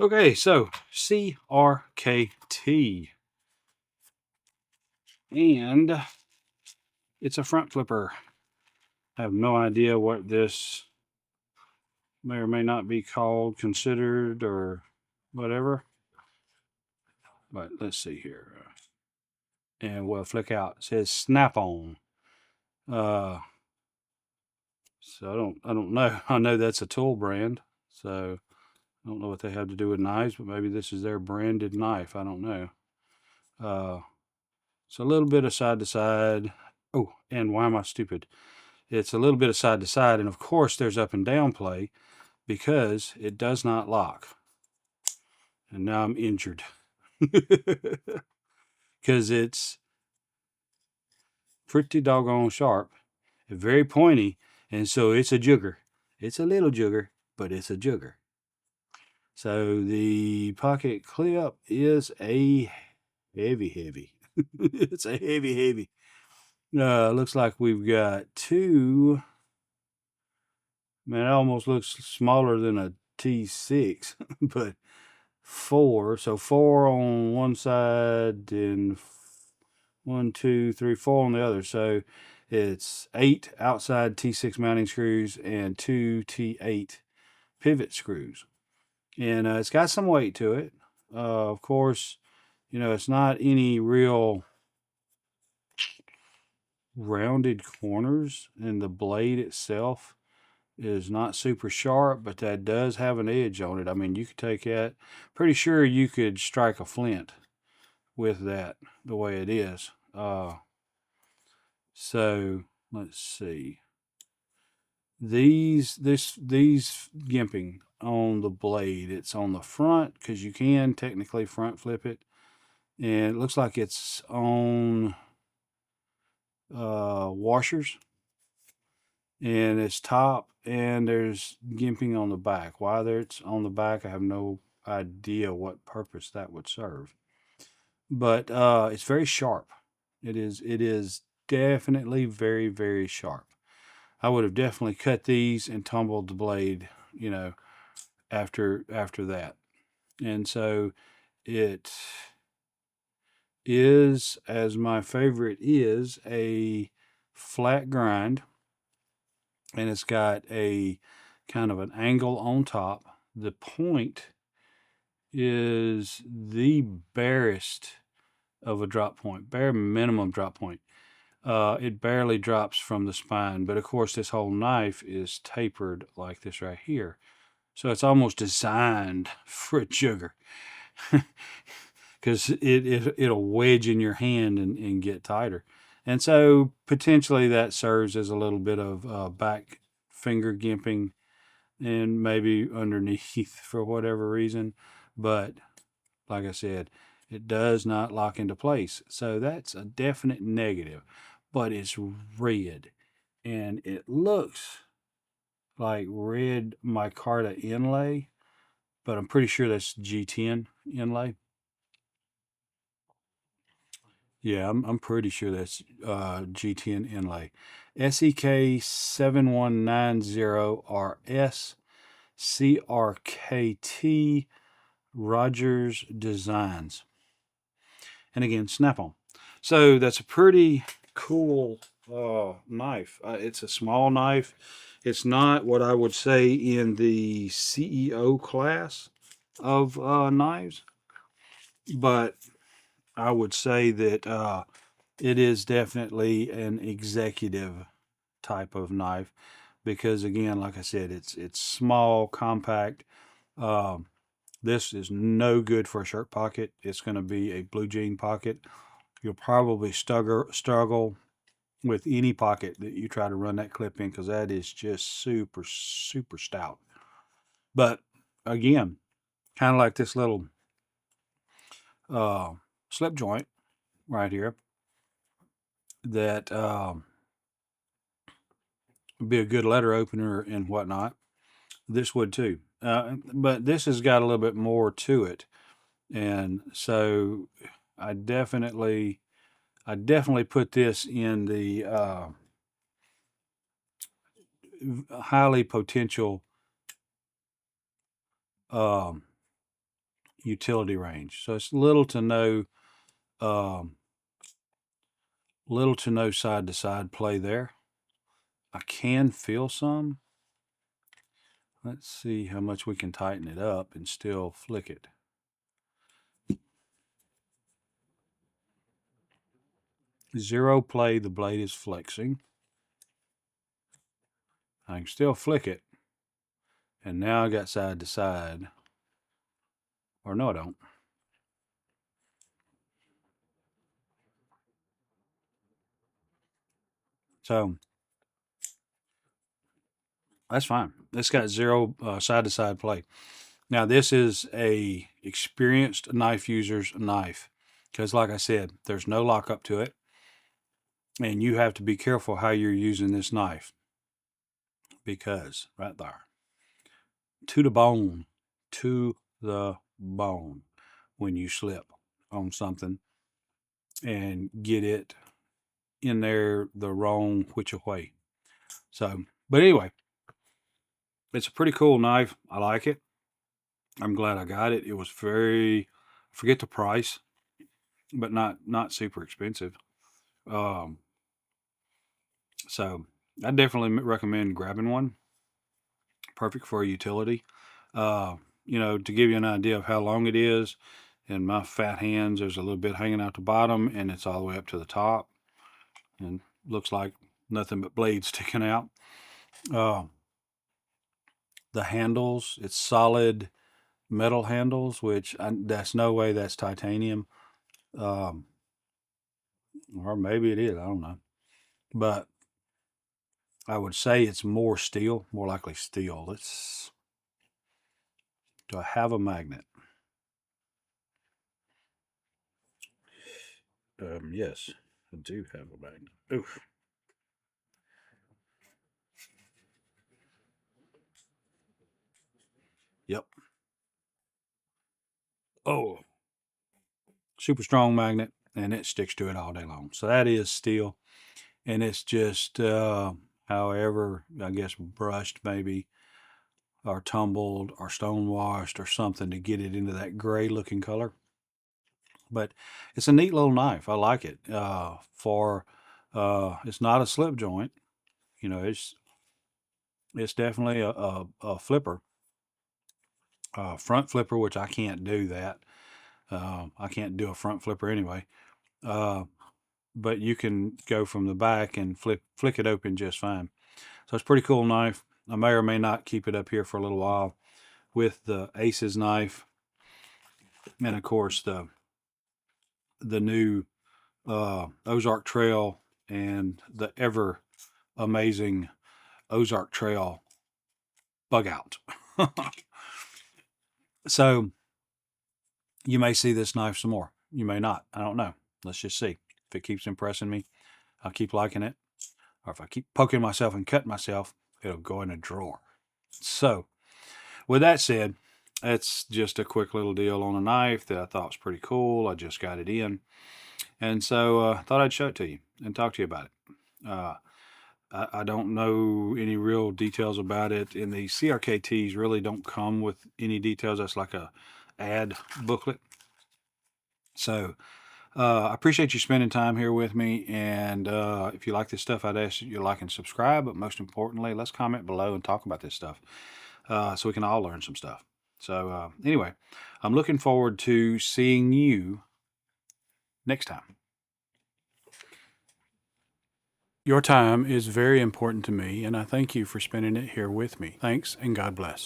Okay, so CRKT, and it's a front flipper. I have no idea what this may or may not be called, considered, or whatever. But let's see here. And we'll flick out. It says Snap-On. Uh, so I don't know. I know that's a tool brand. So I don't know what they have to do with knives, but maybe this is their branded knife. I don't know. So a little bit of side to side. Oh, and why am I stupid? It's a little bit of side to side, and of course there's up and down play because it does not lock. And now I'm injured because it's pretty doggone sharp and very pointy, and so it's a jugger. It's a little jugger, but it's a jugger. So the pocket clip is a heavy. It's a heavy. Looks like we've got two. Man, it almost looks smaller than a T6, but four. So four on one side and one, two, three, four on the other. So it's 8 outside T6 mounting screws and 2 T8 pivot screws. And it's got some weight to it. Of course, it's not any real rounded corners, and the blade itself is not super sharp, but that does have an edge on it. I mean, you could take that. Pretty sure you could strike a flint with that the way it is. So let's see. These gimping on the blade, it's on the front because you can technically front flip it, and it looks like it's on washers, and it's top, and there's gimping on the back. Why it's on the back, I have no idea what purpose that would serve. But it's very sharp. It is definitely very sharp. I would have definitely cut these and tumbled the blade, after that. And so it is, as my favorite is, a flat grind, and it's got a kind of an angle on top. The point is the barest of a drop point, bare minimum drop point. It barely drops from the spine, but of course this whole knife is tapered like this right here. So it's almost designed for a jugger because it'll wedge in your hand and get tighter. And so potentially that serves as a little bit of back finger gimping and maybe underneath for whatever reason. But like I said, it does not lock into place. So that's a definite negative. But it's red, and it looks like red micarta inlay, but I'm pretty sure that's G10 inlay. Yeah, I'm pretty sure that's G10 inlay. SEK 7190RS CRKT Rogers Designs. And again, Snap-on. So that's a pretty cool knife. It's a small knife. It's not what I would say in the CEO class of knives, but I would say that it is definitely an executive type of knife because, again, like I said, it's small, compact. This is no good for a shirt pocket. It's going to be a blue jean pocket. You'll probably struggle with any pocket that you try to run that clip in because that is just super stout. But again, kind of like this little slip joint right here that would be a good letter opener and whatnot. This would too. But this has got a little bit more to it. And so I definitely put this in the highly potential utility range. So it's little to no side to side play there. I can feel some. Let's see how much we can tighten it up and still flick it. Zero play, the blade is flexing. I can still flick it. And now I got side to side. Or no, I don't. So that's fine. It's got zero side to side play. Now this is a experienced knife user's knife, because like I said, there's no lockup to it, and you have to be careful how you're using this knife, because right there, to the bone, to the bone, when you slip on something and get it in there the wrong which way. So, but anyway, it's a pretty cool knife. I like it. I'm glad I got it. It was very, I forget the price, but not super expensive. Um, so I definitely recommend grabbing one. Perfect for a utility. To give you an idea of how long it is, in my fat hands, there's a little bit hanging out the bottom, and it's all the way up to the top, and looks like nothing but blades sticking out. The handles, it's solid metal handles, which that's no way that's titanium. Or maybe it is, I don't know. But I would say it's more steel, more likely steel. Do I have a magnet? Yes, I do have a magnet. Oof. Yep. Oh, super strong magnet, and it sticks to it all day long. So that is steel, and it's just, however, I guess brushed maybe, or tumbled, or stone washed, or something to get it into that gray looking color. But it's a neat little knife. I like it. It's not a slip joint. It's definitely a flipper, front flipper, which I can't do that. I can't do a front flipper anyway. Uh, but you can go from the back and flick it open just fine. So it's a pretty cool knife. I may or may not keep it up here for a little while with the Aces knife, and of course the new Ozark Trail, and the ever amazing Ozark Trail bug out. So you may see this knife some more. You may not. I don't know. Let's just see. If it keeps impressing me, I'll keep liking it. Or if I keep poking myself and cutting myself, it'll go in a drawer. So, with that said, it's just a quick little deal on a knife that I thought was pretty cool. I just got it in. And so I thought I'd show it to you and talk to you about it. I don't know any real details about it, and the CRKTs really don't come with any details. That's like a ad booklet. So I appreciate you spending time here with me, and if you like this stuff, I'd ask you to like and subscribe, but most importantly, let's comment below and talk about this stuff, so we can all learn some stuff. So anyway, I'm looking forward to seeing you next time. Your time is very important to me, and I thank you for spending it here with me. Thanks, and God bless.